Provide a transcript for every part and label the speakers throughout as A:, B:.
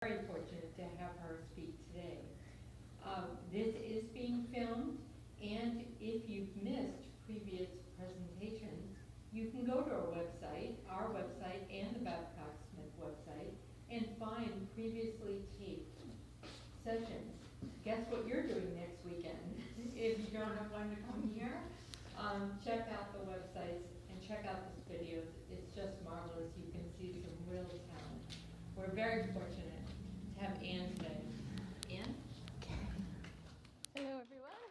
A: Very fortunate to have her speak today. This is being filmed, and if you've missed previous presentations, you can go to our website, and the Babcock Smith website, and find previously taped sessions. Guess what you're doing next weekend? If you don't have time to come here, check out the websites and check out the videos. It's just marvelous. You can see some real talent. We're very fortunate to have Ann today. Ann?
B: Hello, everyone.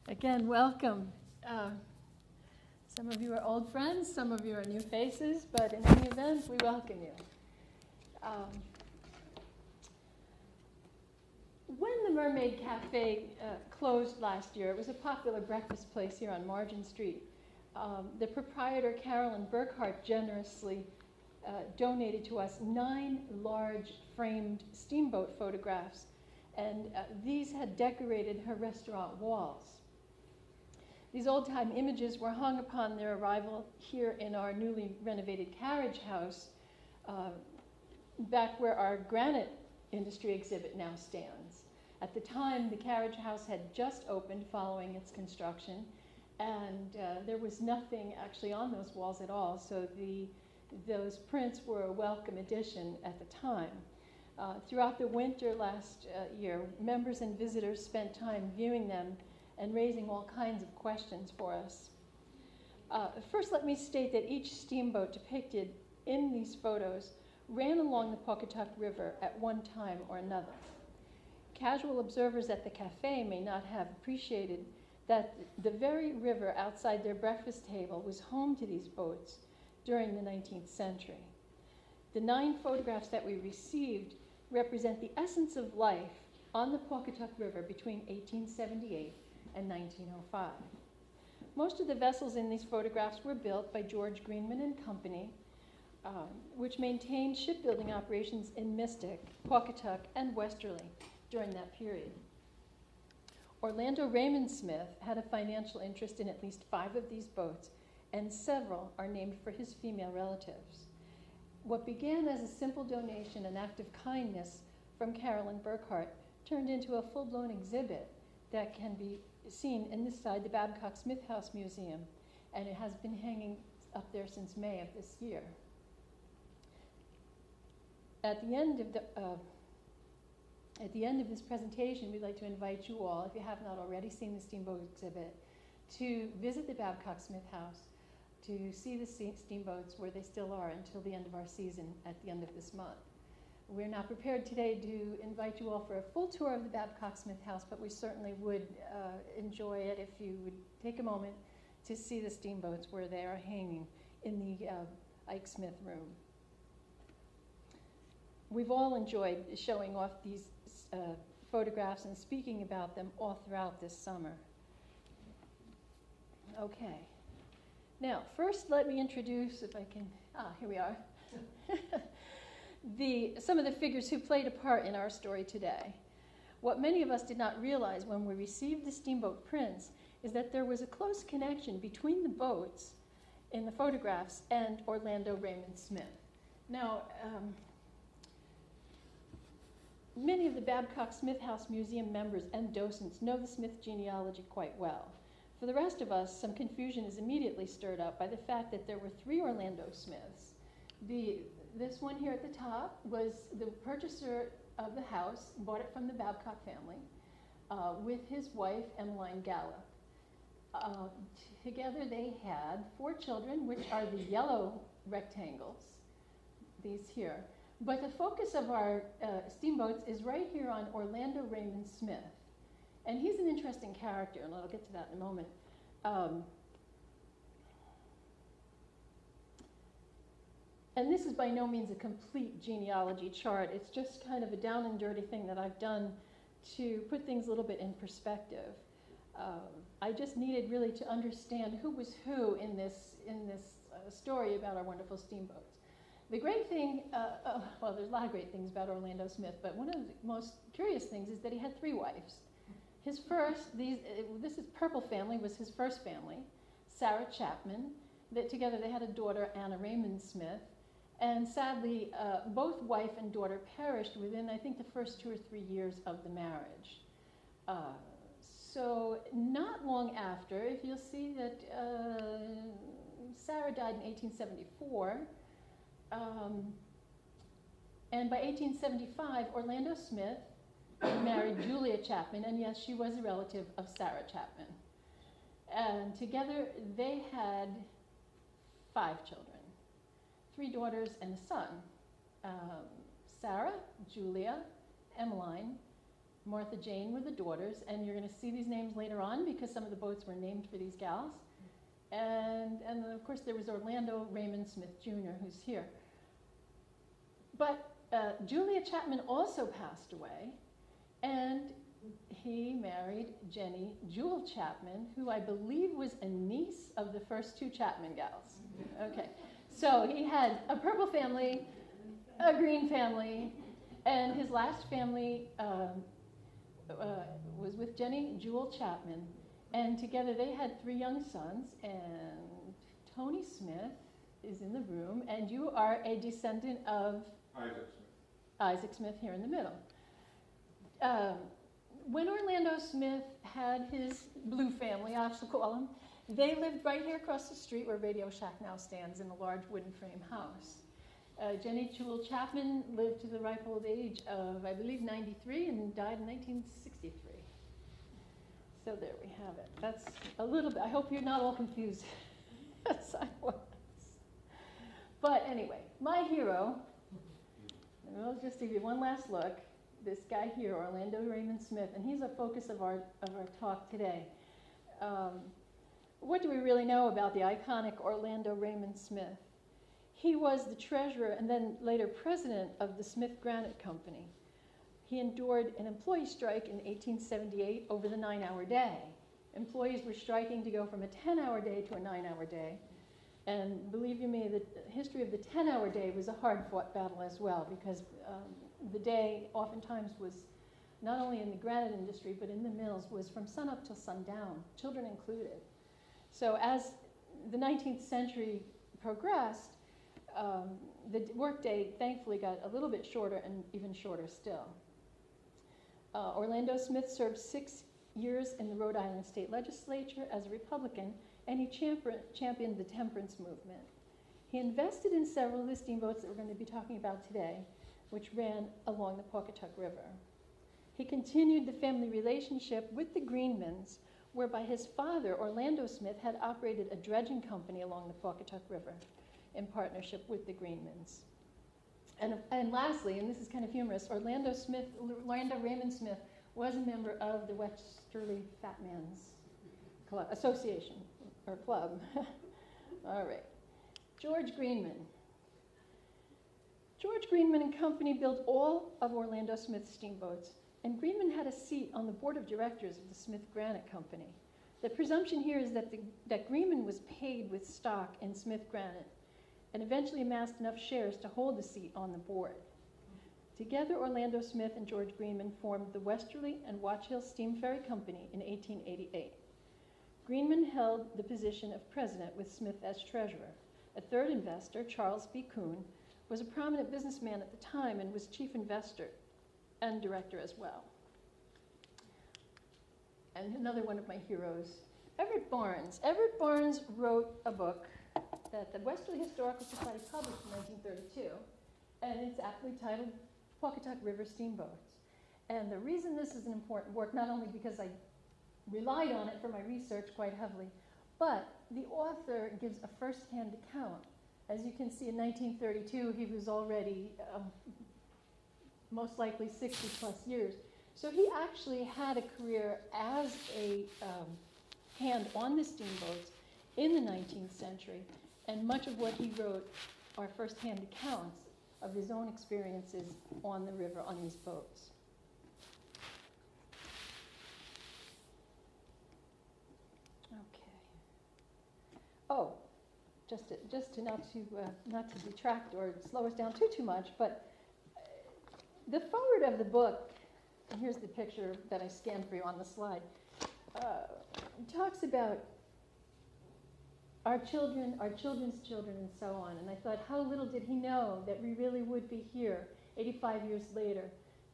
B: Again, welcome. Some of you are old friends, some of you are new faces, but in any event, we welcome you. When the Mermaid Cafe closed last year, it was a popular breakfast place here on Margin Street. The proprietor, Carolyn Burkhart, generously donated to us 9 large framed steamboat photographs, and these had decorated her restaurant walls. These old-time images were hung upon their arrival here in our newly renovated carriage house, back where our granite industry exhibit now stands. At the time, the carriage house had just opened following its construction, and there was nothing actually on those walls at all, so those prints were a welcome addition at the time. Throughout the winter last year, members and visitors spent time viewing them and raising all kinds of questions for us. First, let me state that each steamboat depicted in these photos ran along the Pawcatuck River at one time or another. Casual observers at the cafe may not have appreciated that the very river outside their breakfast table was home to these boats during the 19th century. The 9 photographs that we received represent the essence of life on the Pawcatuck River between 1878 and 1905. Most of the vessels in these photographs were built by George Greenman and Company, which maintained shipbuilding operations in Mystic, Pawcatuck, and Westerly during that period. Orlando Raymond Smith had a financial interest in at least 5 of these boats, and several are named for his female relatives. What began as a simple donation, an act of kindness from Carolyn Burkhart, turned into a full-blown exhibit that can be seen inside the Babcock Smith House Museum, and it has been hanging up there since May of this year. At the end of this presentation, we'd like to invite you all, if you have not already seen the Steamboat exhibit, to visit the Babcock Smith House, to see the steamboats where they still are until the end of our season at the end of this month. We're not prepared today to invite you all for a full tour of the Babcock Smith House, but we certainly would enjoy it if you would take a moment to see the steamboats where they are hanging in the Ike Smith room. We've all enjoyed showing off these photographs and speaking about them all throughout this summer. Okay. Now, first let me introduce, if I can, here we are, some of the figures who played a part in our story today. What many of us did not realize when we received the steamboat prints is that there was a close connection between the boats in the photographs and Orlando Raymond Smith. Now, many of the Babcock Smith House Museum members and docents know the Smith genealogy quite well. For the rest of us, some confusion is immediately stirred up by the fact that there were 3 Orlando Smiths. This one here at the top was the purchaser of the house, bought it from the Babcock family, with his wife, Emmeline Gallup. Together they had 4 children, which are the yellow rectangles, these here. But the focus of our steamboats is right here on Orlando Raymond Smith. And he's an interesting character, and I'll get to that in a moment. And this is by no means a complete genealogy chart. It's just kind of a down and dirty thing that I've done to put things a little bit in perspective. I just needed really to understand who was who in this story about our wonderful steamboats. The great thing, well, there's a lot of great things about Orlando Smith, but one of the most curious things is that he had 3 wives. His first, this is Purple family, was his first family. Sarah Chapman, that together they had a daughter, Anna Raymond Smith, and sadly, both wife and daughter perished within, I think, the first 2 or 3 years of the marriage. So not long after, if you'll see that Sarah died in 1874, and by 1875, Orlando Smith married Julia Chapman, and yes, she was a relative of Sarah Chapman. And together they had 5 children, 3 daughters and a son. Sarah, Julia, Emmeline, Martha Jane were the daughters, and you're going to see these names later on because some of the boats were named for these gals. And then of course there was Orlando Raymond Smith Jr., who's here. But Julia Chapman also passed away, and he married Jenny Jewel Chapman, who I believe was a niece of the first 2 Chapman gals. Okay, so he had a purple family, a green family, and his last family was with Jenny Jewel Chapman, and together they had 3 young sons, and Tony Smith is in the room, and you are a descendant of Isaac Smith here in the middle. When Orlando Smith had his blue family, I shall call them, they lived right here across the street where Radio Shack now stands in a large wooden frame house. Jenny Jewel Chapman lived to the ripe old age of, I believe, 93 and died in 1963. So there we have it. That's a little bit, I hope you're not all confused as I was. But anyway, my hero, and we'll just give you one last look. This guy here, Orlando Raymond Smith, and he's a focus of our talk today. What do we really know about the iconic Orlando Raymond Smith? He was the treasurer and then later president of the Smith Granite Company. He endured an employee strike in 1878 over the 9-hour day. Employees were striking to go from a 10-hour day to a 9-hour day. And believe you me, the history of the 10-hour day was a hard-fought battle as well, because the day oftentimes was, not only in the granite industry, but in the mills, was from sunup till sundown, children included. So as the 19th century progressed, the workday thankfully got a little bit shorter and even shorter still. Orlando Smith served 6 years in the Rhode Island State Legislature as a Republican, and he championed the temperance movement. He invested in several of the steamboats that we're going to be talking about today, which ran along the Pawcatuck River. He continued the family relationship with the Greenmans, whereby his father, Orlando Smith, had operated a dredging company along the Pawcatuck River in partnership with the Greenmans. And lastly, and this is kind of humorous, Orlando Raymond Smith was a member of the Westerly Fat Man's Club, Association, or club. All right. George Greenman. George Greenman and Company built all of Orlando Smith's steamboats, and Greenman had a seat on the board of directors of the Smith Granite Company. The presumption here is that Greenman was paid with stock in Smith Granite and eventually amassed enough shares to hold a seat on the board. Together, Orlando Smith and George Greenman formed the Westerly and Watch Hill Steam Ferry Company in 1888. Greenman held the position of president with Smith as treasurer. A third investor, Charles B. Kuhn, was a prominent businessman at the time and was chief investor and director as well. And another one of my heroes, Everett Barnes. Everett Barnes wrote a book that the Westerly Historical Society published in 1932, and it's aptly titled Pawcatuck River Steamboats. And the reason this is an important work, not only because I relied on it for my research quite heavily, but the author gives a first-hand account. As you can see, in 1932, he was already most likely 60-plus years. So he actually had a career as a hand on the steamboats in the 19th century, and much of what he wrote are first-hand accounts of his own experiences on the river on these boats. Okay. Oh, just to not to detract or slow us down too much, but the forward of the book, and here's the picture that I scanned for you on the slide, talks about our children, our children's children, and so on. And I thought, how little did he know that we really would be here 85 years later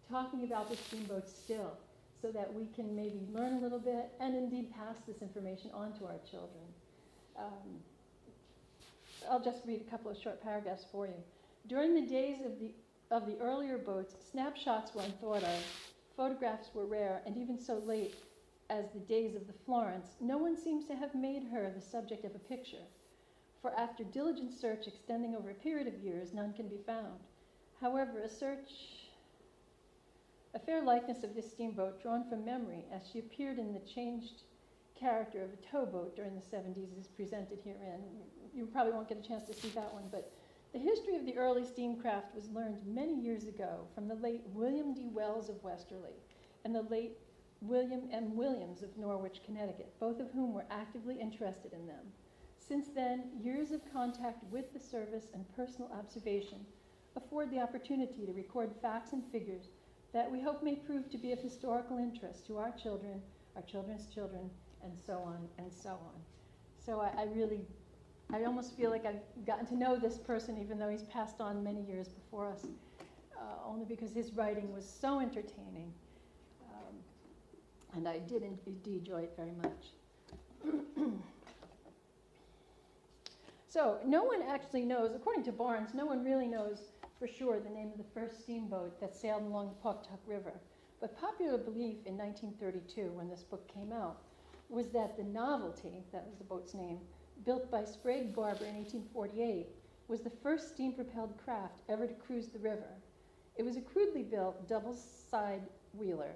B: talking about the steamboat still, so that we can maybe learn a little bit and indeed pass this information on to our children. I'll just read a couple of short paragraphs for you. During the days of the earlier boats, snapshots were unthought of, photographs were rare, and even so late as the days of the Florence, no one seems to have made her the subject of a picture. For after diligent search extending over a period of years, none can be found. However, a fair likeness of this steamboat, drawn from memory as she appeared in the changed character of a towboat during the 70s, is presented herein. You probably won't get a chance to see that one, but the history of the early steamcraft was learned many years ago from the late William D. Wells of Westerly and the late William M. Williams of Norwich, Connecticut, both of whom were actively interested in them. Since then, years of contact with the service and personal observation afford the opportunity to record facts and figures that we hope may prove to be of historical interest to our children, our children's children, and so on and so on. So I almost feel like I've gotten to know this person, even though he's passed on many years before us, only because his writing was so entertaining. And I did indeed enjoy it very much. So no one actually knows, according to Barnes, no one really knows for sure the name of the first steamboat that sailed along the Pawcatuck River. But popular belief in 1932, when this book came out, was that the Novelty, that was the boat's name, built by Sprague Barber in 1848, was the first steam-propelled craft ever to cruise the river. It was a crudely built double-side wheeler,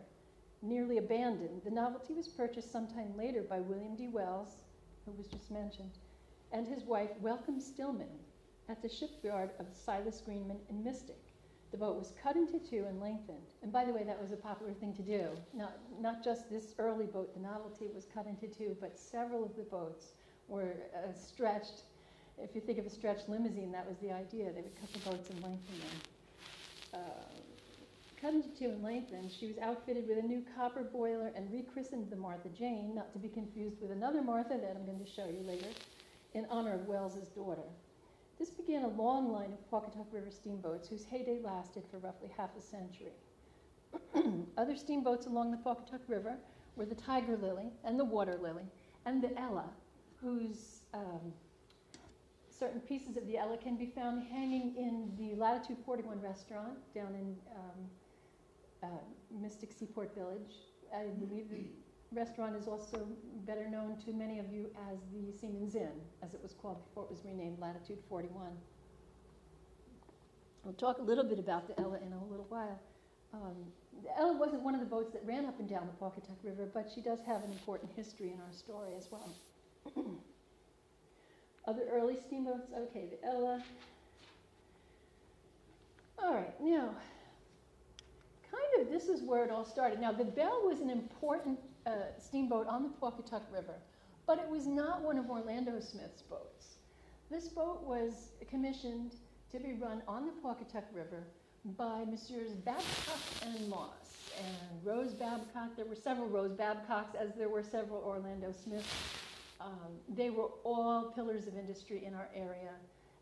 B: nearly abandoned. The Novelty was purchased sometime later by William D. Wells, who was just mentioned, and his wife, Welcome Stillman, at the shipyard of Silas Greenman in Mystic. The boat was cut into two and lengthened. And by the way, that was a popular thing to do. Not just this early boat, the Novelty, was cut into two, but several of the boats were stretched. If you think of a stretched limousine, that was the idea. They would cut the boats and lengthen them. Cut into two and lengthened, she was outfitted with a new copper boiler and rechristened the Martha Jane, not to be confused with another Martha that I'm going to show you later, in honor of Wells's daughter. This began a long line of Pawcatuck River steamboats whose heyday lasted for roughly half a century. Other steamboats along the Pawcatuck River were the Tiger Lily and the Water Lily and the Ella, whose certain pieces of the Ella can be found hanging in the Latitude 41 restaurant down in Mystic Seaport Village. I believe the restaurant is also better known to many of you as the Seaman's Inn, as it was called before it was renamed Latitude 41. We'll talk a little bit about the Ella in a little while. The Ella wasn't one of the boats that ran up and down the Pawcatuck River, but she does have an important history in our story as well. Other early steamboats, okay, the Ella. All right, now, this is where it all started. Now, the Belle was an important steamboat on the Pawcatuck River, but it was not one of Orlando Smith's boats. This boat was commissioned to be run on the Pawcatuck River by Messrs. Babcock and Moss and Rose Babcock. There were several Rose Babcocks, as there were several Orlando Smiths. They were all pillars of industry in our area,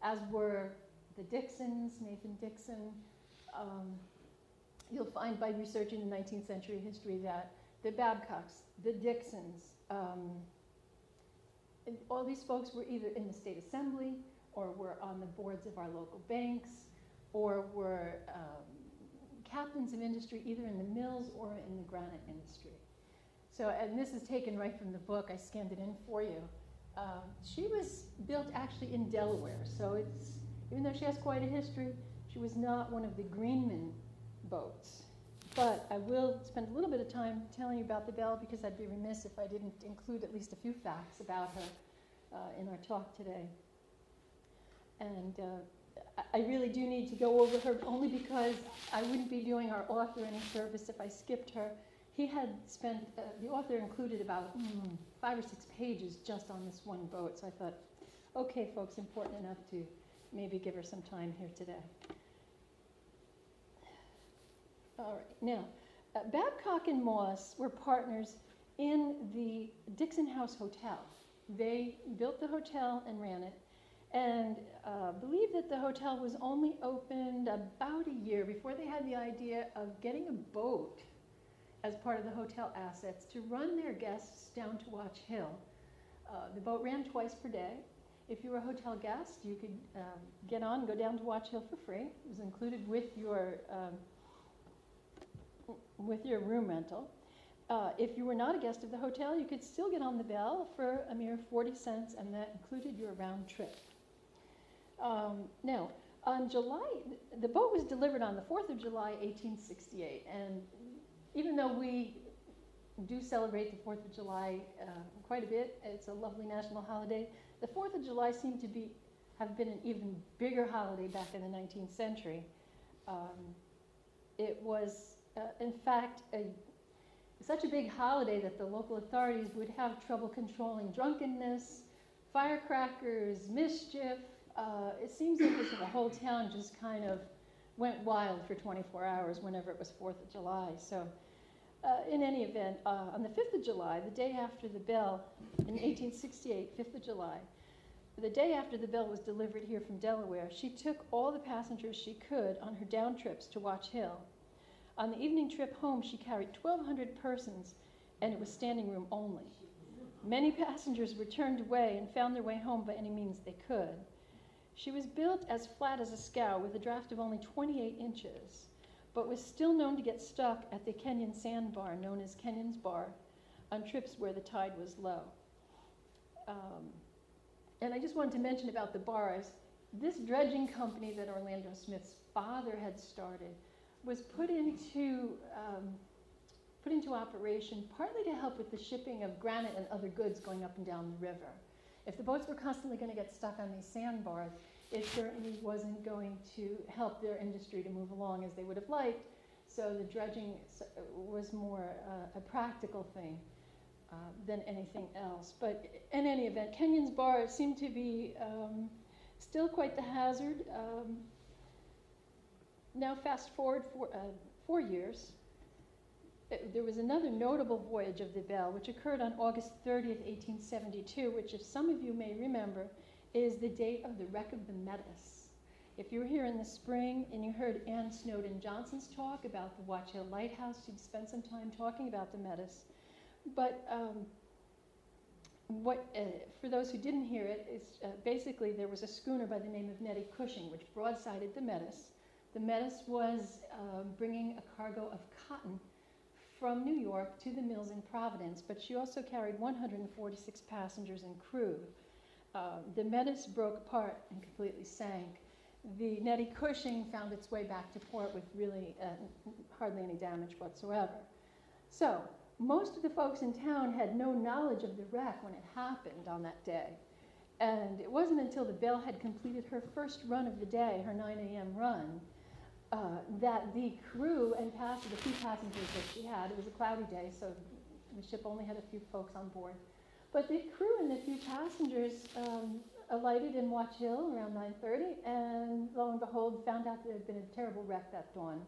B: as were the Dixons, Nathan Dixon. You'll find by researching the 19th century history that the Babcocks, the Dixons, all these folks were either in the state assembly or were on the boards of our local banks or were captains of industry either in the mills or in the granite industry. So, and this is taken right from the book. I scanned it in for you. She was built actually in Delaware, so it's, even though she has quite a history, she was not one of the Greenman boats. But I will spend a little bit of time telling you about the Belle because I'd be remiss if I didn't include at least a few facts about her in our talk today. And I really do need to go over her only because I wouldn't be doing our author any service if I skipped her. He had spent, the author included about 5 or 6 pages just on this one boat. So I thought, okay, folks, important enough to maybe give her some time here today. All right, now, Babcock and Moss were partners in the Dixon House Hotel. They built the hotel and ran it, and believe that the hotel was only opened about a year before they had the idea of getting a boat as part of the hotel assets to run their guests down to Watch Hill. The boat ran twice per day. If you were a hotel guest, you could get on and go down to Watch Hill for free. It was included with your room rental. If you were not a guest of the hotel, you could still get on the Belle for a mere 40 cents, and that included your round trip. Now, on the boat was delivered on the 4th of July, 1868, and even though we do celebrate the 4th of July quite a bit, it's a lovely national holiday, the 4th of July seemed to have been an even bigger holiday back in the 19th century. It was, in fact, such a big holiday that the local authorities would have trouble controlling drunkenness, firecrackers, mischief. It seems like as if the whole town just kind of went wild for 24 hours whenever it was 4th of July. So in any event, on the 5th of July, the day after the Belle, in 1868, 5th of July, the day after the Belle was delivered here from Delaware, she took all the passengers she could on her down trips to Watch Hill. On the evening trip home, she carried 1,200 persons, and it was standing room only. Many passengers were turned away and found their way home by any means they could. She was built as flat as a scow with a draft of only 28 inches, but was still known to get stuck at the Kenyon sandbar, known as Kenyon's Bar, on trips where the tide was low. And I just wanted to mention about the bars. This dredging company that Orlando Smith's father had started was put into operation partly to help with the shipping of granite and other goods going up and down the river. If the boats were constantly going to get stuck on these sandbars, it certainly wasn't going to help their industry to move along as they would have liked. So the dredging was more a practical thing than anything else. But in any event, Kenyon's Bar seemed to be still quite the hazard. Now fast forward 4 years. There was another notable voyage of the Belle, which occurred on August 30th, 1872, which, if some of you may remember, is the date of the wreck of the Metis. If you were here in the spring and you heard Ann Snowden Johnson's talk about the Watch Hill Lighthouse, she'd spent some time talking about the Metis. But for those who didn't hear it, it's, basically there was a schooner by the name of Nettie Cushing, which broadsided the Metis. The Metis was bringing a cargo of cotton from New York to the mills in Providence, but she also carried 146 passengers and crew. The Metis broke apart and completely sank. The Nettie Cushing found its way back to port with really hardly any damage whatsoever. So most of the folks in town had no knowledge of the wreck when it happened on that day. And it wasn't until the Belle had completed her first run of the day, her 9 a.m. run, that the crew and the few passengers that she had, it was a cloudy day, so the ship only had a few folks on board, but the crew and the few passengers alighted in Watch Hill around 9:30, and lo and behold, found out there had been a terrible wreck that dawn.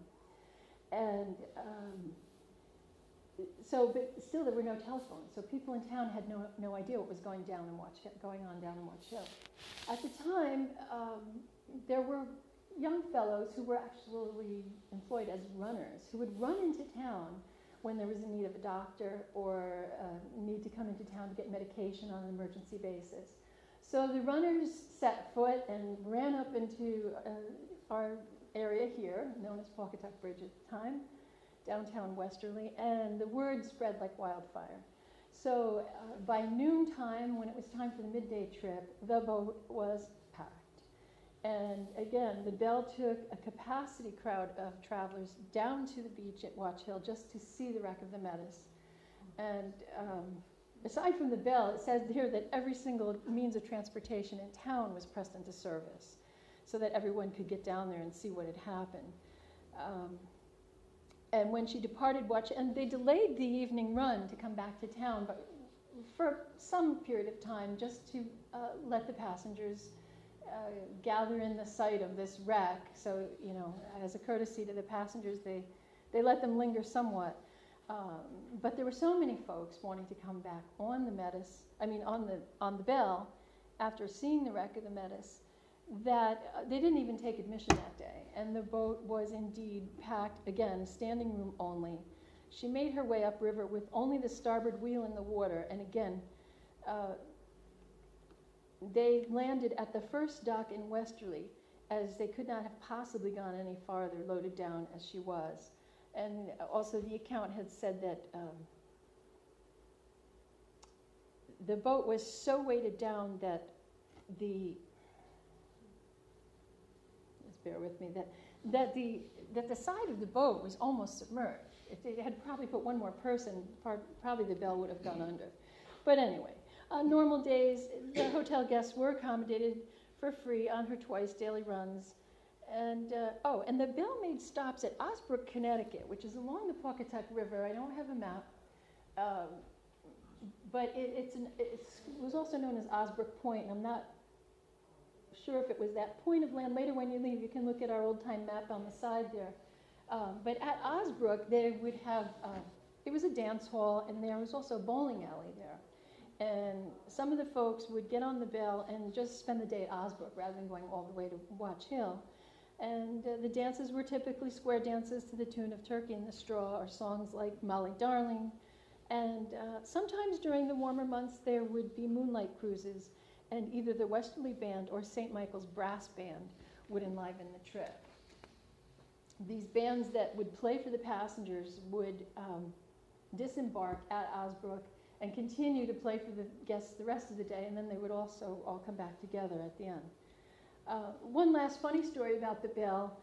B: And but still there were no telephones, so people in town had no idea what was going on down in Watch Hill. At the time, there were young fellows who were actually employed as runners, who would run into town when there was a need of a doctor or need to come into town to get medication on an emergency basis. So the runners set foot and ran up into our area here, known as Pawcatuck Bridge at the time, downtown Westerly, and the word spread like wildfire. So by noontime, when it was time for the midday trip, the boat was packed. And again, the Belle took a capacity crowd of travelers down to the beach at Watch Hill just to see the wreck of the Metis. And aside from the Belle, it says here that every single means of transportation in town was pressed into service so that everyone could get down there and see what had happened. And when she departed and they delayed the evening run to come back to town, but for some period of time, just to let the passengers gather in the sight of this wreck. So, as a courtesy to the passengers, they let them linger somewhat. But there were so many folks wanting to come back on the Metis, on the Belle, after seeing the wreck of the Metis, that they didn't even take admission that day. And the boat was indeed packed, again, standing room only. She made her way upriver with only the starboard wheel in the water. And again, they landed at the first dock in Westerly, as they could not have possibly gone any farther, loaded down as she was. And also the account had said that the boat was so weighted down that just bear with me, that the side of the boat was almost submerged. If they had probably put one more person, probably the Belle would have gone under. But anyway, on normal days, the hotel guests were accommodated for free on her twice daily runs. And and the Belle made stops at Osbrook, Connecticut, which is along the Pawcatuck River. I don't have a map, but it was also known as Osbrook Point. And I'm not sure if it was that point of land. Later, when you leave, you can look at our old-time map on the side there. But at Osbrook, they would have, it was a dance hall, and there was also a bowling alley there. And some of the folks would get on the Belle and just spend the day at Osbrook rather than going all the way to Watch Hill. And the dances were typically square dances to the tune of Turkey in the Straw or songs like Molly Darling. And sometimes during the warmer months, there would be moonlight cruises, and either the Westerly Band or St. Michael's Brass Band would enliven the trip. These bands that would play for the passengers would disembark at Osbrook and continue to play for the guests the rest of the day, and then they would also all come back together at the end. One last funny story about the Belle.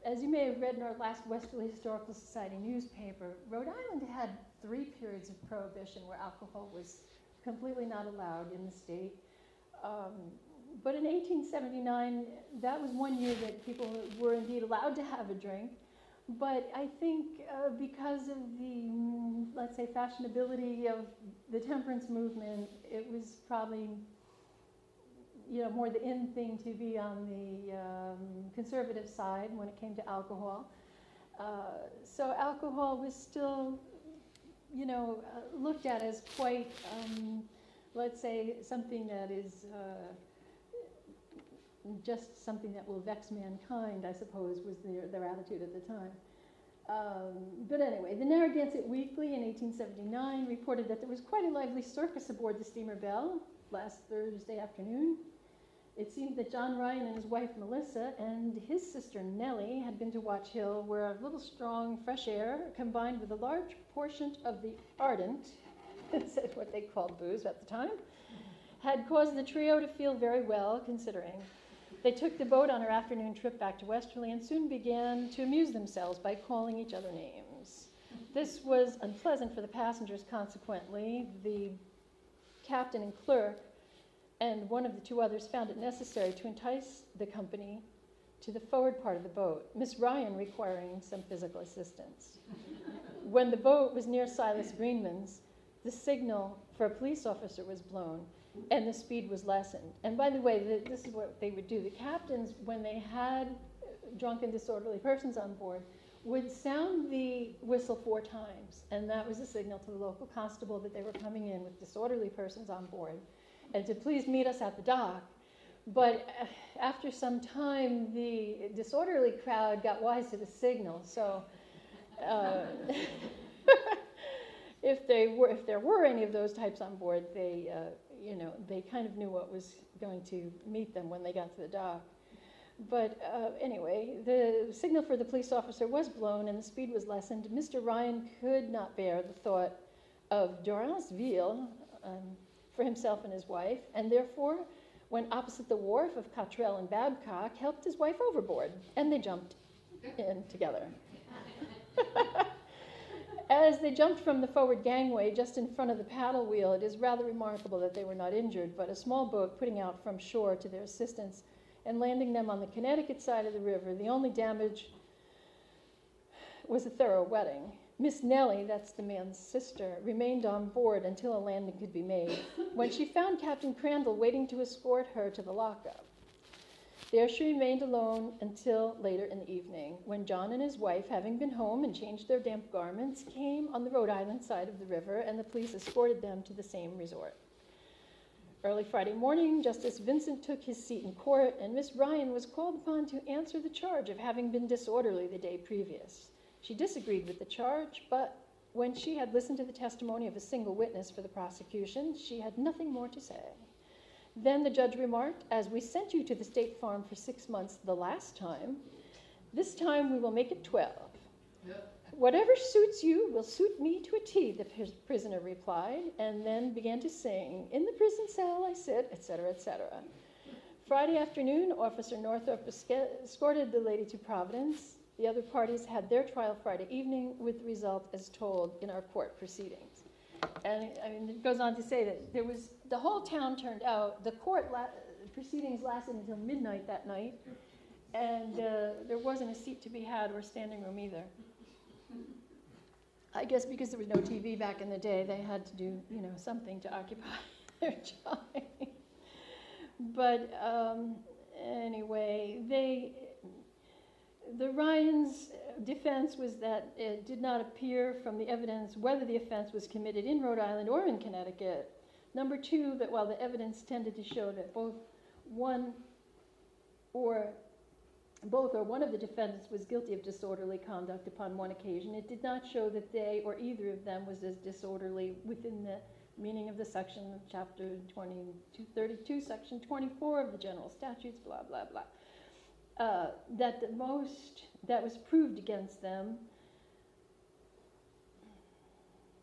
B: As you may have read in our last Westerly Historical Society newspaper, Rhode Island had 3 periods of prohibition where alcohol was completely not allowed in the state. But in 1879, that was one year that people were indeed allowed to have a drink. But I think because of the, let's say, fashionability of the temperance movement, it was probably, more the in thing to be on the conservative side when it came to alcohol. So alcohol was still, looked at as quite, let's say, something that is just something that will vex mankind, I suppose, was their attitude at the time. But anyway, the Narragansett Weekly in 1879 reported that there was quite a lively circus aboard the steamer Belle last Thursday afternoon. It seemed that John Ryan and his wife Melissa and his sister Nellie had been to Watch Hill, where a little strong fresh air combined with a large portion of the ardent, that's what they called booze at the time, had caused the trio to feel very well, considering. They took the boat on her afternoon trip back to Westerly and soon began to amuse themselves by calling each other names. This was unpleasant for the passengers, consequently. The captain and clerk and one of the 2 others found it necessary to entice the company to the forward part of the boat, Miss Ryan requiring some physical assistance. When the boat was near Silas Greenman's, the signal for a police officer was blown, and the speed was lessened. And by the way, this is what they would do. The captains, when they had drunken, disorderly persons on board, would sound the whistle 4 times, and that was a signal to the local constable that they were coming in with disorderly persons on board, and to please meet us at the dock. But after some time, the disorderly crowd got wise to the signal, so if there were any of those types on board, they kind of knew what was going to meet them when they got to the dock. But anyway, the signal for the police officer was blown and the speed was lessened. Mr. Ryan could not bear the thought of Doranceville for himself and his wife, and therefore, when opposite the wharf of Cottrell and Babcock, helped his wife overboard, and they jumped in together. As they jumped from the forward gangway just in front of the paddle wheel, it is rather remarkable that they were not injured, but a small boat putting out from shore to their assistance and landing them on the Connecticut side of the river. The only damage was a thorough wetting. Miss Nellie, that's the man's sister, remained on board until a landing could be made, when she found Captain Crandall waiting to escort her to the lockup. There she remained alone until later in the evening, when John and his wife, having been home and changed their damp garments, came on the Rhode Island side of the river, and the police escorted them to the same resort. Early Friday morning, Justice Vincent took his seat in court, and Miss Ryan was called upon to answer the charge of having been disorderly the day previous. She disagreed with the charge, but when she had listened to the testimony of a single witness for the prosecution, she had nothing more to say. Then the judge remarked, "As we sent you to the State Farm for 6 months the last time, this time we will make it 12. Whatever suits you will suit me to a T," the prisoner replied, and then began to sing, "In the prison cell I sit," etc., etc. Friday afternoon, Officer Northrop escorted the lady to Providence. The other parties had their trial Friday evening, with the result as told in our court proceedings. And I mean, it goes on to say that the whole town turned out. The court proceedings lasted until midnight that night, and there wasn't a seat to be had or standing room either. I guess because there was no TV back in the day, they had to do, something to occupy their time. But anyway, the Ryans' defense was that it did not appear from the evidence whether the offense was committed in Rhode Island or in Connecticut. Number two, that while the evidence tended to show that both or one of the defendants was guilty of disorderly conduct upon one occasion, it did not show that they or either of them was as disorderly within the meaning of the section of Chapter 232, Section 24 of the General Statutes, blah, blah, blah. That the most that was proved against them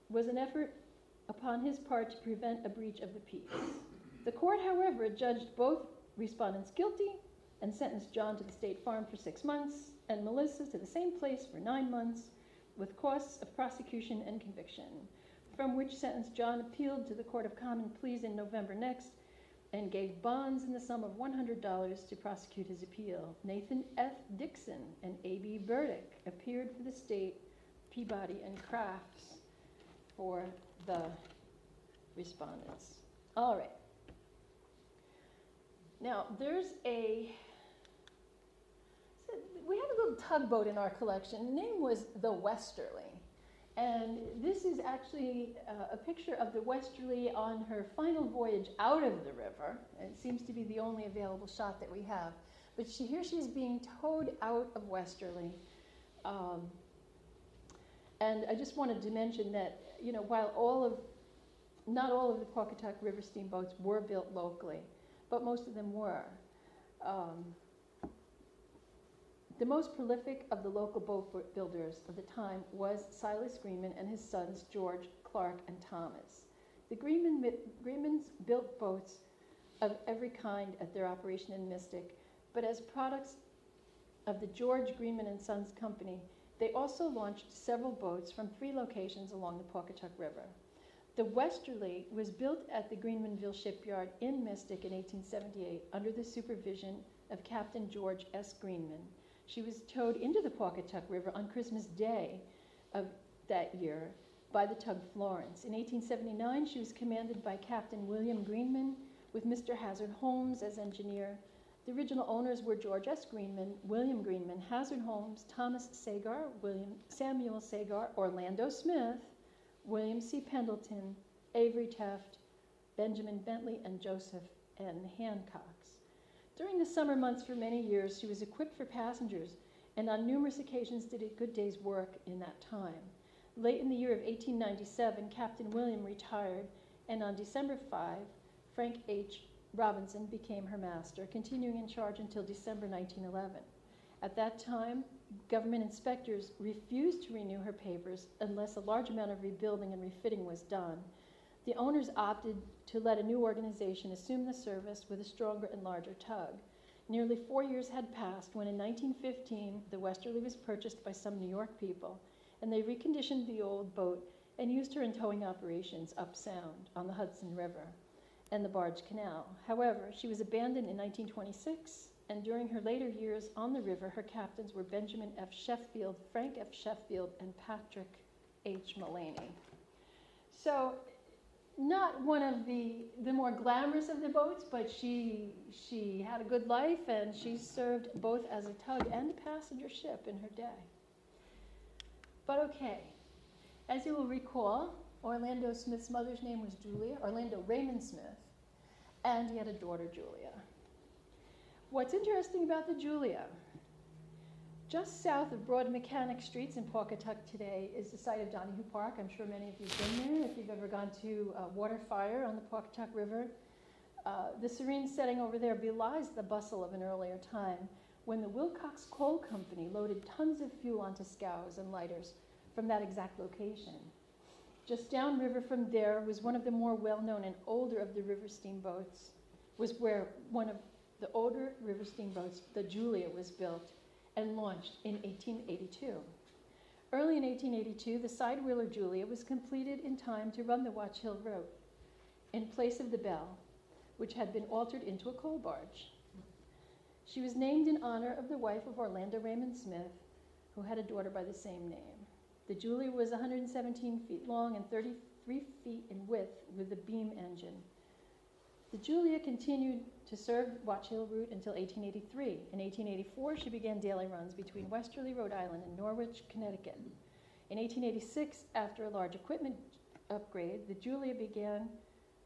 B: was an effort upon his part to prevent a breach of the peace. The court, however, judged both respondents guilty and sentenced John to the State Farm for 6 months and Melissa to the same place for 9 months, with costs of prosecution and conviction, from which sentence John appealed to the Court of Common Pleas in November next and gave bonds in the sum of $100 to prosecute his appeal. Nathan F. Dixon and A.B. Burdick appeared for the state, Peabody and Crafts for the respondents. All right. Now, we had a little tugboat in our collection. The name was the Westerly. And this is actually a picture of the Westerly on her final voyage out of the river. It seems to be the only available shot that we have. But here she's being towed out of Westerly. And I just wanted to mention that, while not all of the Pawcatuck River steamboats were built locally, but most of them were. The most prolific of the local boat builders of the time was Silas Greenman and his sons George, Clark, and Thomas. The Greenmans built boats of every kind at their operation in Mystic, but as products of the George Greenman and Sons Company, they also launched several boats from 3 locations along the Pawcatuck River. The Westerly was built at the Greenmanville shipyard in Mystic in 1878 under the supervision of Captain George S. Greenman. She was towed into the Pawcatuck River on Christmas Day of that year by the tug Florence. In 1879, she was commanded by Captain William Greenman with Mr. Hazard Holmes as engineer. The original owners were George S. Greenman, William Greenman, Hazard Holmes, Thomas Sagar, Samuel Sagar, Orlando Smith, William C. Pendleton, Avery Taft, Benjamin Bentley, and Joseph N. Hancock. During the summer months for many years, she was equipped for passengers and on numerous occasions did a good day's work in that time. Late in the year of 1897, Captain William retired, and on December 5, Frank H. Robinson became her master, continuing in charge until December 1911. At that time, government inspectors refused to renew her papers unless a large amount of rebuilding and refitting was done. The owners opted to let a new organization assume the service with a stronger and larger tug. Nearly 4 years had passed when in 1915, the Westerly was purchased by some New York people, and they reconditioned the old boat and used her in towing operations up Sound on the Hudson River and the Barge Canal. However, she was abandoned in 1926, and during her later years on the river, her captains were Benjamin F. Sheffield, Frank F. Sheffield, and Patrick H. Mullaney. So, not one of the more glamorous of the boats, but she had a good life, and she served both as a tug and a passenger ship in her day. But okay, as you will recall, Orlando Smith's mother's name was Julia, Orlando Raymond Smith, and he had a daughter, Julia. What's interesting about the Julia, just south of Broad Mechanic Streets in Pawcatuck today is the site of Donahue Park. I'm sure many of you have been there if you've ever gone to water fire on the Pawcatuck River. The serene setting over there belies the bustle of an earlier time when the Wilcox Coal Company loaded tons of fuel onto scows and lighters from that exact location. Just downriver from there was one of the more well-known and older of the river steamboats, was where one of the older river steamboats, the Julia, was built and launched in 1882. Early in 1882, the side-wheeler Julia was completed in time to run the Watch Hill Road in place of the Belle, which had been altered into a coal barge. She was named in honor of the wife of Orlando Raymond Smith, who had a daughter by the same name. The Julia was 117 feet long and 33 feet in width with a beam engine. The Julia continued to serve Watch Hill route until 1883. In 1884, she began daily runs between Westerly, Rhode Island, and Norwich, Connecticut. In 1886, after a large equipment upgrade, the Julia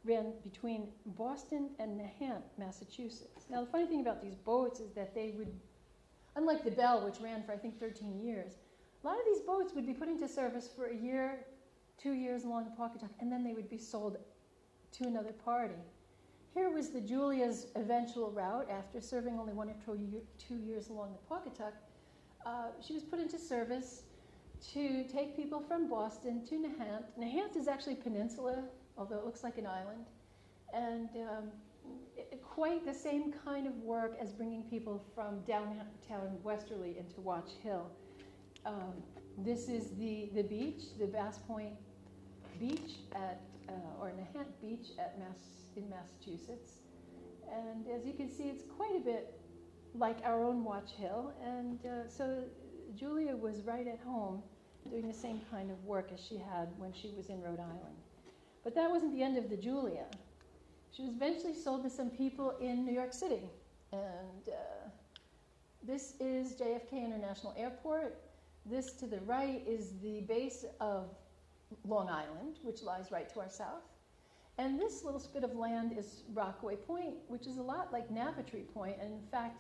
B: ran between Boston and Nahant, Massachusetts. Now, the funny thing about these boats is that they would, unlike the Belle, which ran for, I think, 13 years, a lot of these boats would be put into service for a year, 2 years along the Pawcatuck, and then they would be sold to another party. Here was the Julia's eventual route. After serving only 1 or 2 years along the Pawcatuck, she was put into service to take people from Boston to Nahant. Nahant is actually a peninsula, although it looks like an island, and quite the same kind of work as bringing people from downtown Westerly into Watch Hill. This is the beach, the Bass Point Beach or Nahant Beach in Massachusetts. And as you can see, it's quite a bit like our own Watch Hill. And so Julia was right at home doing the same kind of work as she had when she was in Rhode Island. But that wasn't the end of the Julia. She was eventually sold to some people in New York City. And this is JFK International Airport. This to the right is the base of Long Island, which lies right to our south. And this little spit of land is Rockaway Point, which is a lot like Navatry Point, and in fact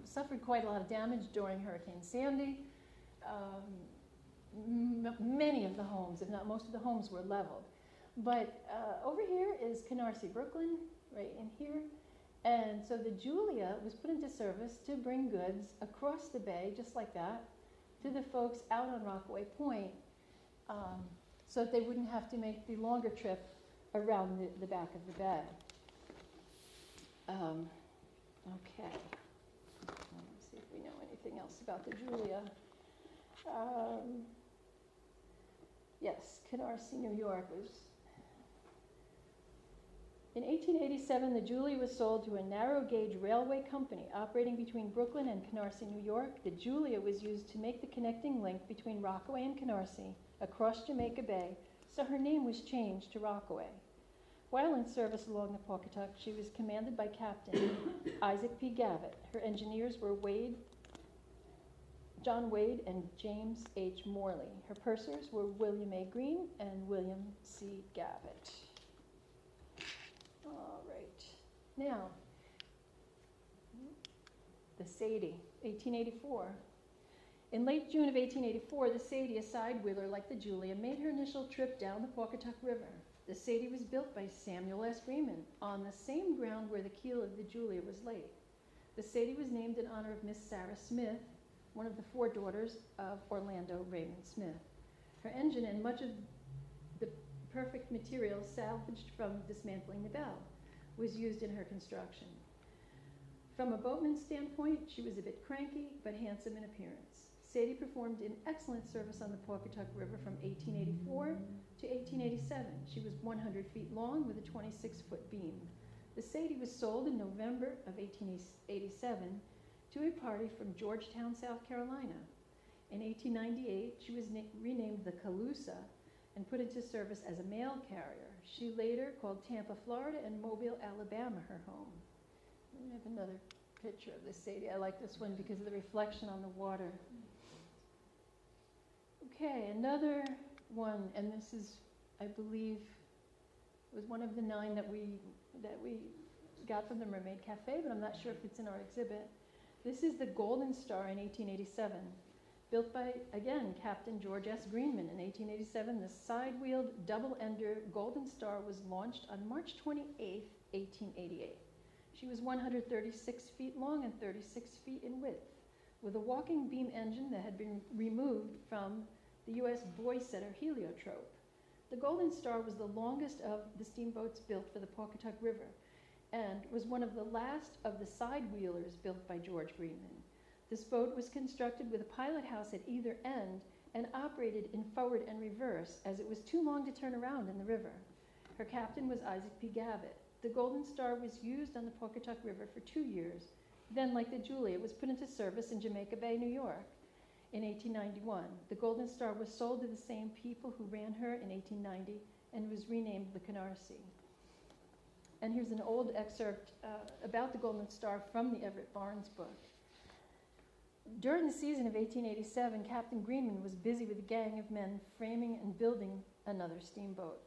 B: suffered quite a lot of damage during Hurricane Sandy. Many of the homes, if not most of the homes, were leveled. But over here is Canarsie, Brooklyn, right in here. And so the Julia was put into service to bring goods across the bay, just like that, to the folks out on Rockaway Point, so that they wouldn't have to make the longer trip around the back of the bay. Okay. Let's see if we know anything else about the Julia. Yes, Canarsie, New York was... In 1887, the Julia was sold to a narrow-gauge railway company operating between Brooklyn and Canarsie, New York. The Julia was used to make the connecting link between Rockaway and Canarsie across Jamaica Bay, so her name was changed to Rockaway. While in service along the Pawcatuck, she was commanded by Captain Isaac P. Gavitt. Her engineers were John Wade and James H. Morley. Her pursers were William A. Green and William C. Gavitt. All right. Now, the Sadie, 1884. In late June of 1884, the Sadie, a side-wheeler like the Julia, made her initial trip down the Pawcatuck River. The Sadie was built by Samuel S. Freeman on the same ground where the keel of the Julia was laid. The Sadie was named in honor of Miss Sarah Smith, one of the 4 daughters of Orlando Raymond Smith. Her engine and much of the perfect material salvaged from dismantling the Belle was used in her construction. From a boatman's standpoint, she was a bit cranky, but handsome in appearance. Sadie performed in excellent service on the Pawcatuck River from 1884 to 1887. She was 100 feet long with a 26-foot beam. The Sadie was sold in November of 1887 to a party from Georgetown, South Carolina. In 1898, she was renamed the Calusa and put into service as a mail carrier. She later called Tampa, Florida, and Mobile, Alabama, her home. We have another picture of this Sadie. I like this one because of the reflection on the water. Okay, another one, and this is, I believe, was one of the 9 that we got from the Mermaid Cafe, but I'm not sure if it's in our exhibit. This is the Golden Star in 1887, built by, again, Captain George S. Greenman in 1887. The side-wheeled double-ender Golden Star was launched on March 28, 1888. She was 136 feet long and 36 feet in width, with a walking beam engine that had been removed from the U.S. Boysetter heliotrope. The Golden Star was the longest of the steamboats built for the Pawcatuck River and was one of the last of the side-wheelers built by George Greenman. This boat was constructed with a pilot house at either end and operated in forward and reverse, as it was too long to turn around in the river. Her captain was Isaac P. Gavitt. The Golden Star was used on the Pawcatuck River for 2 years. Then, like the Julia, it was put into service in Jamaica Bay, New York in 1891. The Golden Star was sold to the same people who ran her in 1890 and was renamed the Canarsie. And here's an old excerpt about the Golden Star from the Everett Barnes book. During the season of 1887, Captain Greenman was busy with a gang of men framing and building another steamboat.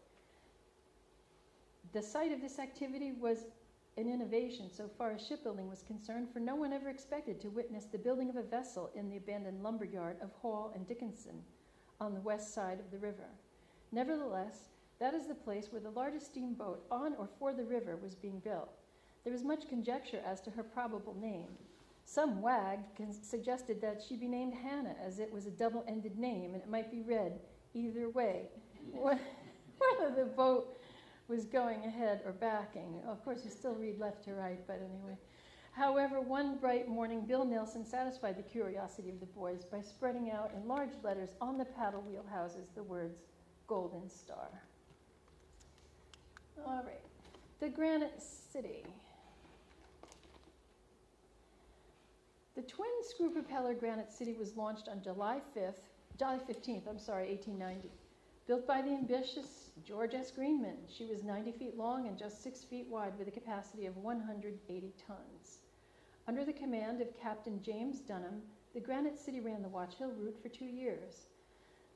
B: The site of this activity was an innovation so far as shipbuilding was concerned, for no one ever expected to witness the building of a vessel in the abandoned lumber yard of Hall and Dickinson on the west side of the river. Nevertheless, that is the place where the largest steamboat on or for the river was being built. There was much conjecture as to her probable name. Some wag suggested that she be named Hannah, as it was a double-ended name and it might be read either way, whether the boat was going ahead or backing. Of course, you still read left to right, but anyway. However, one bright morning, Bill Nelson satisfied the curiosity of the boys by spreading out in large letters on the paddle wheel houses the words Golden Star. All right, the Granite City. The twin screw propeller Granite City was launched on July 15th, 1890. Built by the ambitious George S. Greenman, she was 90 feet long and just 6 feet wide with a capacity of 180 tons. Under the command of Captain James Dunham, the Granite City ran the Watch Hill route for 2 years.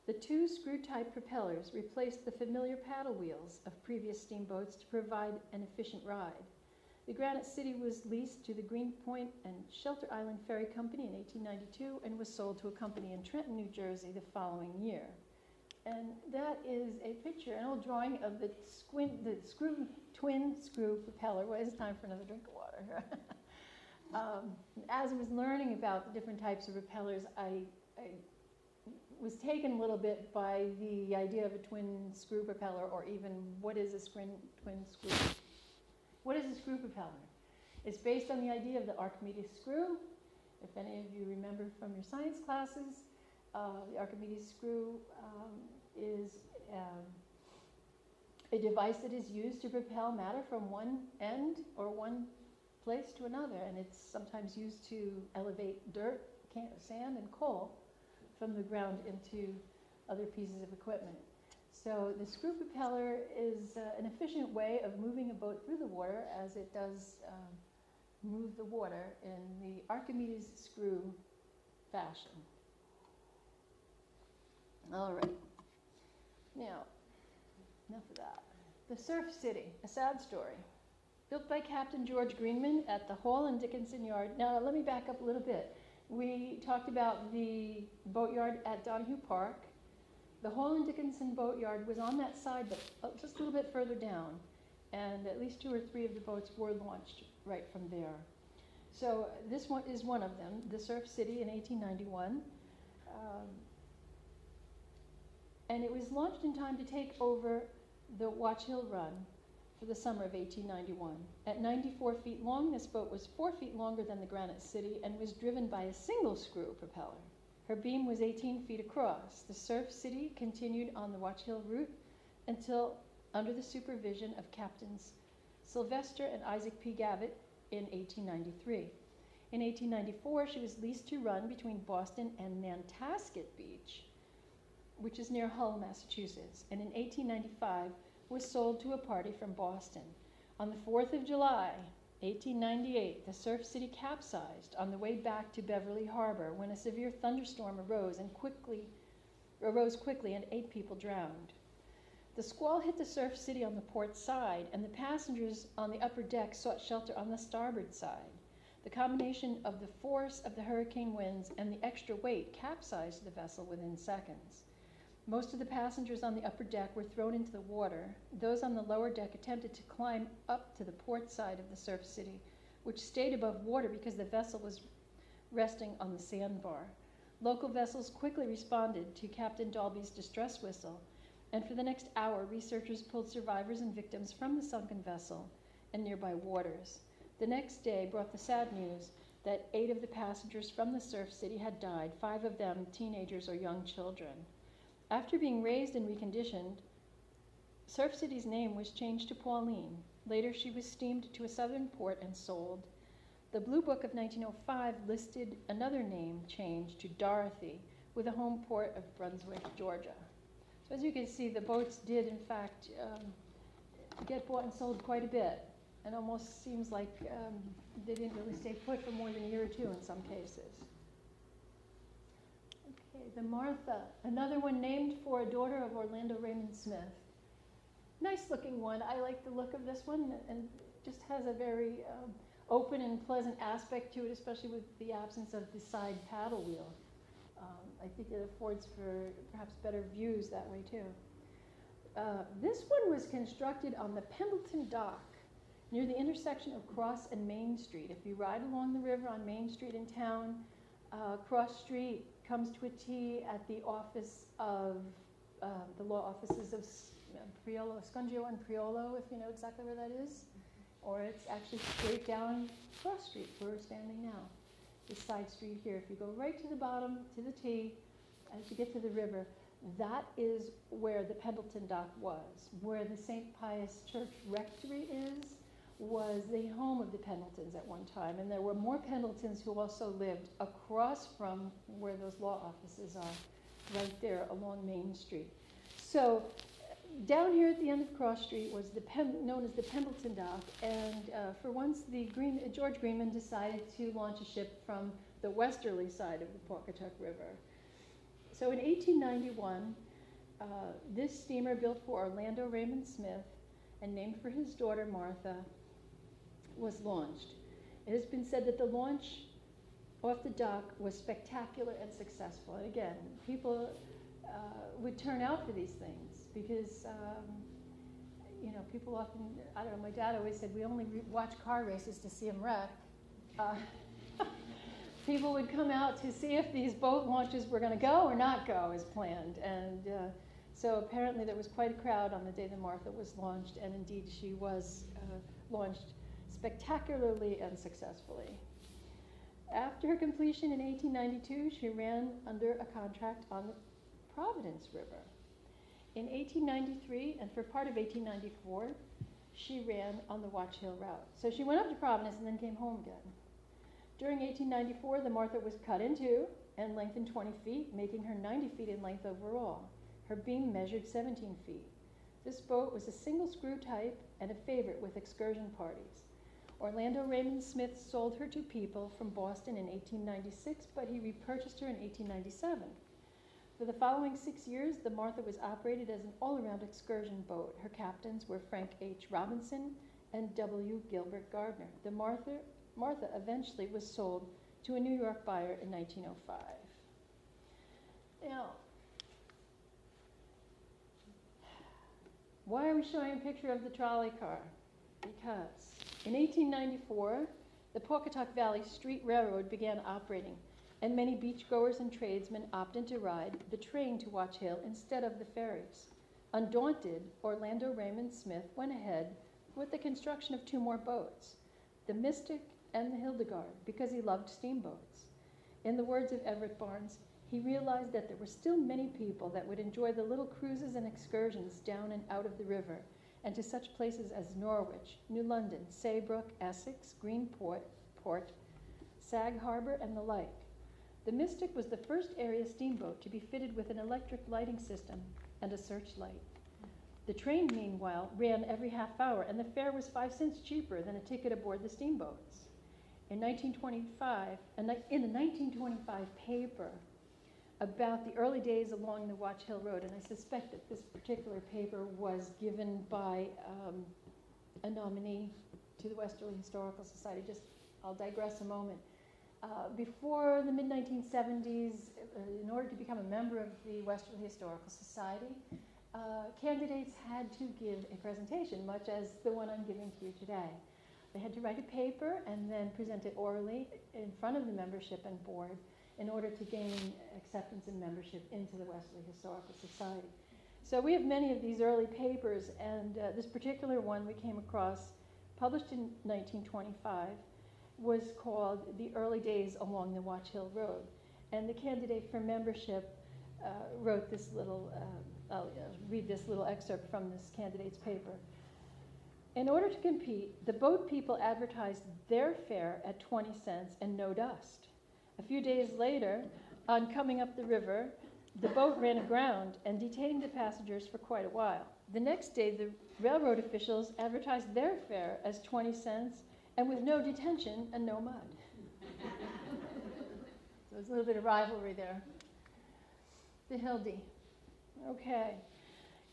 B: The 2 screw-type propellers replaced the familiar paddle wheels of previous steamboats to provide an efficient ride. The Granite City was leased to the Greenpoint and Shelter Island Ferry Company in 1892 and was sold to a company in Trenton, New Jersey the following year. And that is a picture, an old drawing of the twin screw propeller. Well, it's time for another drink of water. As I was learning about the different types of propellers, I was taken a little bit by the idea of a twin screw propeller, or even what is a twin screw? What is a screw propeller? It's based on the idea of the Archimedes screw. If any of you remember from your science classes, the Archimedes screw is a device that is used to propel matter from one end or one place to another, and it's sometimes used to elevate dirt, sand, and coal from the ground into other pieces of equipment. So the screw propeller is an efficient way of moving a boat through the water, as it does move the water in the Archimedes screw fashion. All right. Now, enough of that. The Surf City, a sad story. Built by Captain George Greenman at the Hall and Dickinson Yard. Now, let me back up a little bit. We talked about the boatyard at Donahue Park. The Hall and Dickinson boatyard was on that side, but just a little bit further down. And at least 2 or 3 of the boats were launched right from there. So this one is one of them, the Surf City in 1891. And it was launched in time to take over the Watch Hill Run for the summer of 1891. At 94 feet long, this boat was 4 feet longer than the Granite City and was driven by a single screw propeller. Her beam was 18 feet across. The Surf City continued on the Watch Hill route until under the supervision of Captains Sylvester and Isaac P. Gavitt in 1893. In 1894, she was leased to run between Boston and Nantasket Beach, which is near Hull, Massachusetts. And in 1895, was sold to a party from Boston. On the 4th of July, 1898, the Surf City capsized on the way back to Beverly Harbor when a severe thunderstorm arose quickly and 8 people drowned. The squall hit the Surf City on the port side, and the passengers on the upper deck sought shelter on the starboard side. The combination of the force of the hurricane winds and the extra weight capsized the vessel within seconds. Most of the passengers on the upper deck were thrown into the water. Those on the lower deck attempted to climb up to the port side of the Surf City, which stayed above water because the vessel was resting on the sandbar. Local vessels quickly responded to Captain Dalby's distress whistle, and for the next hour, researchers pulled survivors and victims from the sunken vessel and nearby waters. The next day brought the sad news that 8 of the passengers from the Surf City had died, 5 of them teenagers or young children. After being raised and reconditioned, Surf City's name was changed to Pauline. Later, she was steamed to a southern port and sold. The Blue Book of 1905 listed another name change to Dorothy, with a home port of Brunswick, Georgia. So as you can see, the boats did, in fact, get bought and sold quite a bit. And almost seems like they didn't really stay put for more than a year or 2 in some cases. Okay, the Martha, another one named for a daughter of Orlando Raymond Smith. Nice looking one. I like the look of this one, and just has a very open and pleasant aspect to it, especially with the absence of the side paddle wheel. I think it affords for perhaps better views that way too. This one was constructed on the Pendleton Dock near the intersection of Cross and Main Street. If you ride along the river on Main Street in town, Cross Street comes to a T at the office of the law offices of Priolo, Scungio and Priolo, if you know exactly where that is. Or it's actually straight down Cross Street where we're standing now. This side street here. If you go right to the bottom, to the T, as you get to the river, that is where the Pendleton Dock was. Where the St. Pius Church Rectory was the home of the Pendletons at one time. And there were more Pendletons who also lived across from where those law offices are, right there along Main Street. So down here at the end of Cross Street was known as the Pendleton Dock, and for once George Greenman decided to launch a ship from the westerly side of the Pawcatuck River. So in 1891, this steamer built for Orlando Raymond Smith and named for his daughter Martha was launched. It has been said that the launch off the dock was spectacular and successful. And again, people would turn out for these things because, people often, I don't know, my dad always said we only watch car races to see them wreck. People would come out to see if these boat launches were going to go or not go as planned. And so apparently there was quite a crowd on the day that Martha was launched, and indeed she was launched spectacularly and successfully. After her completion in 1892, she ran under a contract on the Providence River. In 1893, and for part of 1894, she ran on the Watch Hill route. So she went up to Providence and then came home again. During 1894, the Martha was cut in 2 and lengthened 20 feet, making her 90 feet in length overall. Her beam measured 17 feet. This boat was a single screw type and a favorite with excursion parties. Orlando Raymond Smith sold her to people from Boston in 1896, but he repurchased her in 1897. For the following 6 years, the Martha was operated as an all-around excursion boat. Her captains were Frank H. Robinson and W. Gilbert Gardner. The Martha eventually was sold to a New York buyer in 1905. Now, why are we showing a picture of the trolley car? Because in 1894, the Pawcatuck Valley Street Railroad began operating, and many beachgoers and tradesmen opted to ride the train to Watch Hill instead of the ferries. Undaunted, Orlando Raymond Smith went ahead with the construction of 2 more boats, the Mystic and the Hildegard, because he loved steamboats. In the words of Everett Barnes, he realized that there were still many people that would enjoy the little cruises and excursions down and out of the river, and to such places as Norwich, New London, Saybrook, Essex, Greenport, Sag Harbor, and the like. The Mystic was the first area steamboat to be fitted with an electric lighting system and a searchlight. The train, meanwhile, ran every half hour, and the fare was 5 cents cheaper than a ticket aboard the steamboats. In 1925, in the 1925 paper about the early days along the Watch Hill Road, and I suspect that this particular paper was given by a nominee to the Westerly Historical Society. I'll digress a moment. Before the mid-1970s, in order to become a member of the Westerly Historical Society, candidates had to give a presentation, much as the one I'm giving to you today. They had to write a paper and then present it orally in front of the membership and board in order to gain acceptance and membership into the Westerly Historical Society. So we have many of these early papers, and this particular one we came across, published in 1925, was called The Early Days Along the Watch Hill Road. And the candidate for membership wrote this little, I'll read this little excerpt from this candidate's paper. In order to compete, the boat people advertised their fare at 20 cents and no dust. A few days later, on coming up the river, the boat ran aground and detained the passengers for quite a while. The next day, the railroad officials advertised their fare as 20 cents and with no detention and no mud. So there's a little bit of rivalry there. The Hildy. Okay.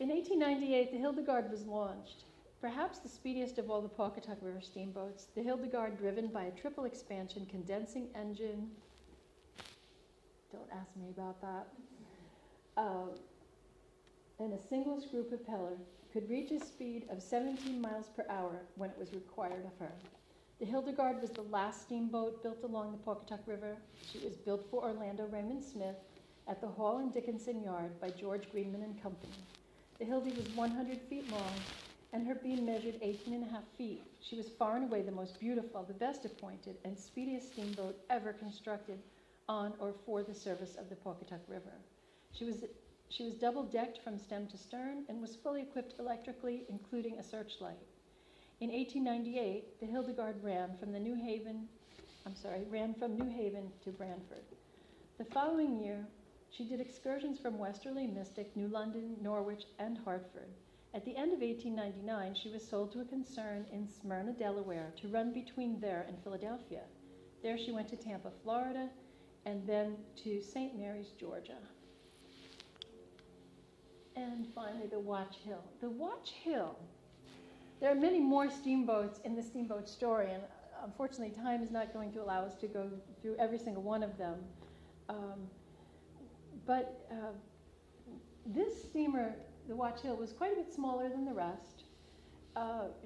B: In 1898, the Hildegard was launched. Perhaps the speediest of all the Pawcatuck River steamboats, the Hildegard, driven by a triple expansion condensing engine, don't ask me about that, and a single screw propeller, could reach a speed of 17 miles per hour when it was required of her. The Hildegard was the last steamboat built along the Pawcatuck River. She was built for Orlando Raymond Smith at the Hall and Dickinson Yard by George Greenman and Company. The Hildy was 100 feet long, and her beam measured 18.5 feet. She was far and away the most beautiful, the best appointed, and speediest steamboat ever constructed on or for the service of the Pawcatuck River. She was double-decked from stem to stern and was fully equipped electrically, including a searchlight. In 1898, the Hildegard ran from New Haven to Brantford. The following year, she did excursions from Westerly, Mystic, New London, Norwich, and Hartford. At the end of 1899, she was sold to a concern in Smyrna, Delaware, to run between there and Philadelphia. There she went to Tampa, Florida, and then to St. Mary's, Georgia. And finally, the Watch Hill. The Watch Hill. There are many more steamboats in the steamboat story, and unfortunately, time is not going to allow us to go through every single one of them. But this steamer, the Watch Hill, was quite a bit smaller than the rest.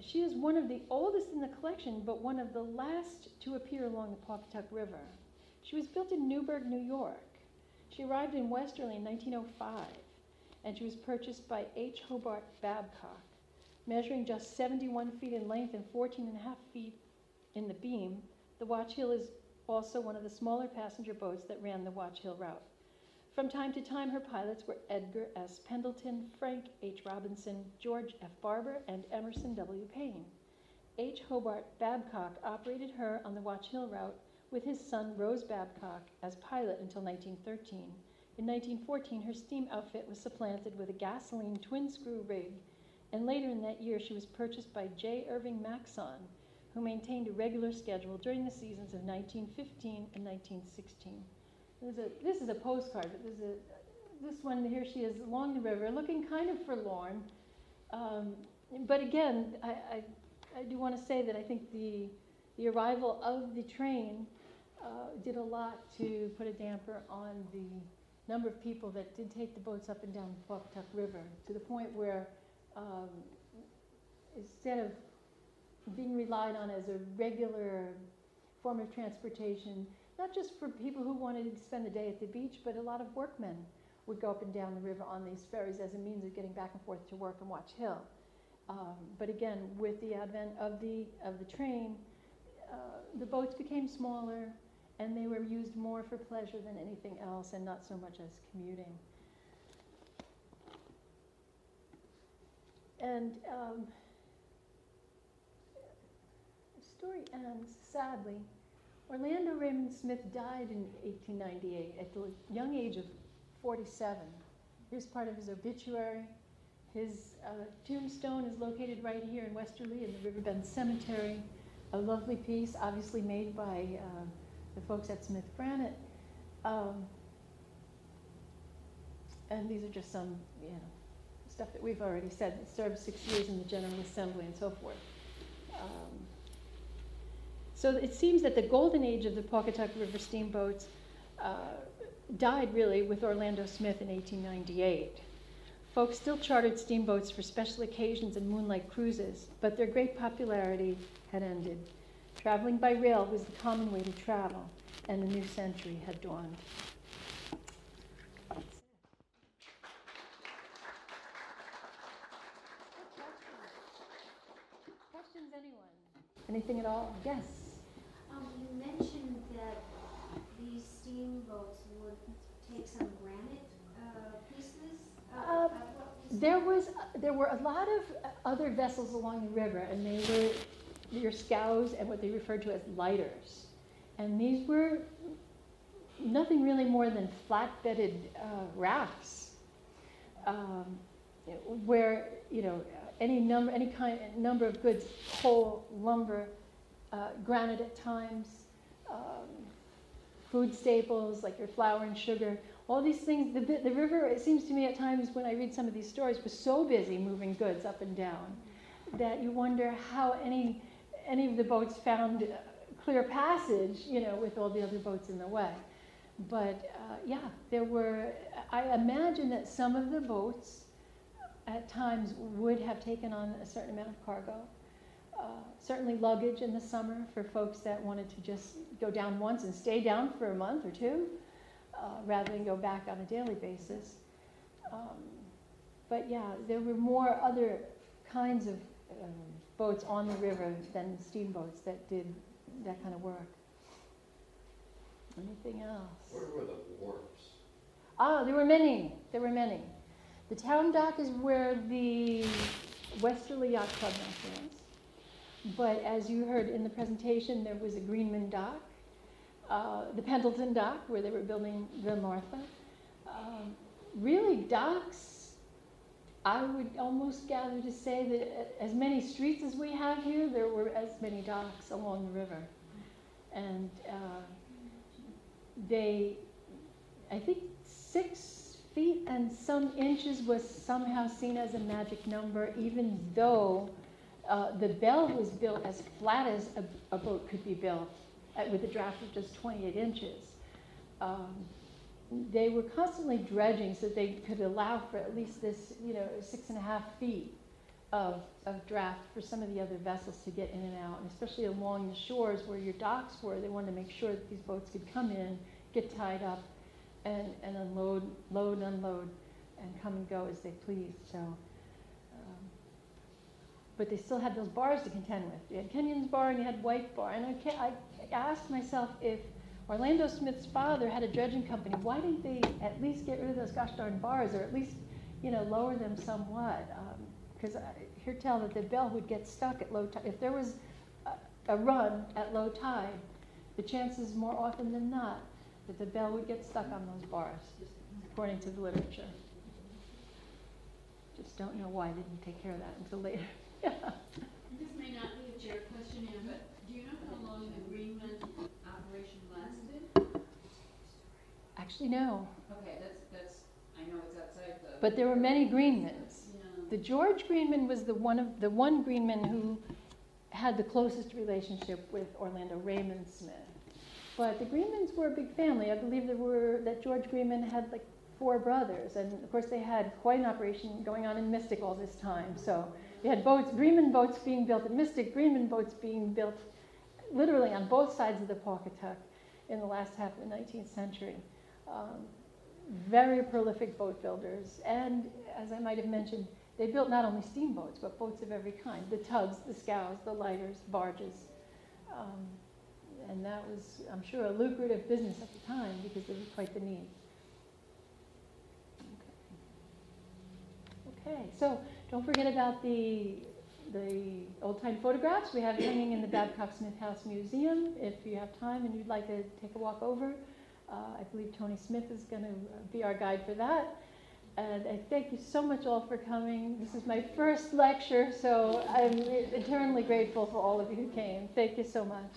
B: She is one of the oldest in the collection, but one of the last to appear along the Pawcatuck River. She was built in Newburgh, New York. She arrived in Westerly in 1905, and she was purchased by H. Hobart Babcock. Measuring just 71 feet in length and 14.5 feet in the beam, the Watch Hill is also one of the smaller passenger boats that ran the Watch Hill route. From time to time, her pilots were Edgar S. Pendleton, Frank H. Robinson, George F. Barber, and Emerson W. Payne. H. Hobart Babcock operated her on the Watch Hill route with his son Rose Babcock as pilot until 1913. In 1914, her steam outfit was supplanted with a gasoline twin-screw rig, and later in that year, she was purchased by J. Irving Maxon, who maintained a regular schedule during the seasons of 1915 and 1916. This is a postcard, but this one here, she is along the river, looking kind of forlorn. But again, I do want to say that I think the arrival of the train did a lot to put a damper on the number of people that did take the boats up and down the Pawcatuck River, to the point where instead of being relied on as a regular form of transportation, not just for people who wanted to spend the day at the beach, but a lot of workmen would go up and down the river on these ferries as a means of getting back and forth to work in Watch Hill. But again, with the advent of the train, the boats became smaller, and they were used more for pleasure than anything else, and not so much as commuting. And the story ends, sadly. Orlando Raymond Smith died in 1898 at the young age of 47. Here's part of his obituary, His tombstone is located right here in Westerly in the Riverbend Cemetery. A lovely piece, obviously made by the folks at Smith Granite. And these are just some, stuff that we've already said. It served 6 years in the General Assembly and so forth. So it seems that the golden age of the Pawcatuck River steamboats died really with Orlando Smith in 1898. Folks still chartered steamboats for special occasions and moonlight cruises, but their great popularity had ended. Traveling by rail was the common way to travel, and a new century had dawned. Questions, anyone? Anything at all? Yes?
C: You mentioned that these steamboats would take some granite pieces.
B: There were a lot of other vessels along the river, and they were your scows and what they referred to as lighters. And these were nothing really more than flat-bedded rafts, where any number of goods, coal, lumber, granite at times, food staples like your flour and sugar, all these things. The river, it seems to me at times when I read some of these stories, was so busy moving goods up and down that you wonder how any of the boats found clear passage, with all the other boats in the way. But there were, I imagine that some of the boats at times would have taken on a certain amount of cargo. Certainly luggage in the summer for folks that wanted to just go down once and stay down for a month or two, rather than go back on a daily basis. But yeah, there were more other kinds of boats on the river than steamboats that did that kind of work. Anything else?
D: Where were the wharves?
B: There were many. There were many. The town dock is where the Westerly Yacht Club now stands. But as you heard in the presentation, there was a Greenman dock, the Pendleton dock, where they were building the Martha. Really, docks, I would almost gather to say that as many streets as we have here, there were as many docks along the river. And I think 6 feet and some inches was somehow seen as a magic number, even though the bell was built as flat as a boat could be built with a draft of just 28 inches. They were constantly dredging so they could allow for at least this, 6.5 feet of draft for some of the other vessels to get in and out, and especially along the shores where your docks were. They wanted to make sure that these boats could come in, get tied up, and unload, unload, and come and go as they pleased. So, but they still had those bars to contend with. You had Kenyon's Bar and you had White Bar. And I asked myself, if Orlando Smith's father had a dredging company, why didn't they at least get rid of those gosh darn bars, or at least, lower them somewhat? Because I hear tell that the bell would get stuck at low tide. If there was a run at low tide, the chances more often than not that the bell would get stuck on those bars, according to the literature. Just don't know why they didn't take care of that until later. Yeah.
E: This may not be a chair question, Ann, but do you know how long the Greenman operation lasted?
B: Actually, no.
E: Okay, that's I know it's outside the.
B: But there were many Greenmans.
E: Yeah.
B: The George Greenman was the one Greenman who had the closest relationship with Orlando Raymond Smith. But the Greenmans were a big family. I believe that George Greenman had like 4 brothers, and of course they had quite an operation going on in Mystic all this time. So you had Greenman boats being built at Mystic, Greenman boats being built literally on both sides of the Pawcatuck in the last half of the 19th century. Very prolific boat builders, and as I might have mentioned, they built not only steamboats, but boats of every kind, the tugs, the scows, the lighters, barges. And that was, I'm sure, a lucrative business at the time because there was quite the need. Okay, so don't forget about the old-time photographs we have hanging in the Babcock Smith House Museum. If you have time and you'd like to take a walk over, I believe Tony Smith is going to be our guide for that. And I thank you so much all for coming. This is my first lecture, so I'm eternally grateful for all of you who came. Thank you so much.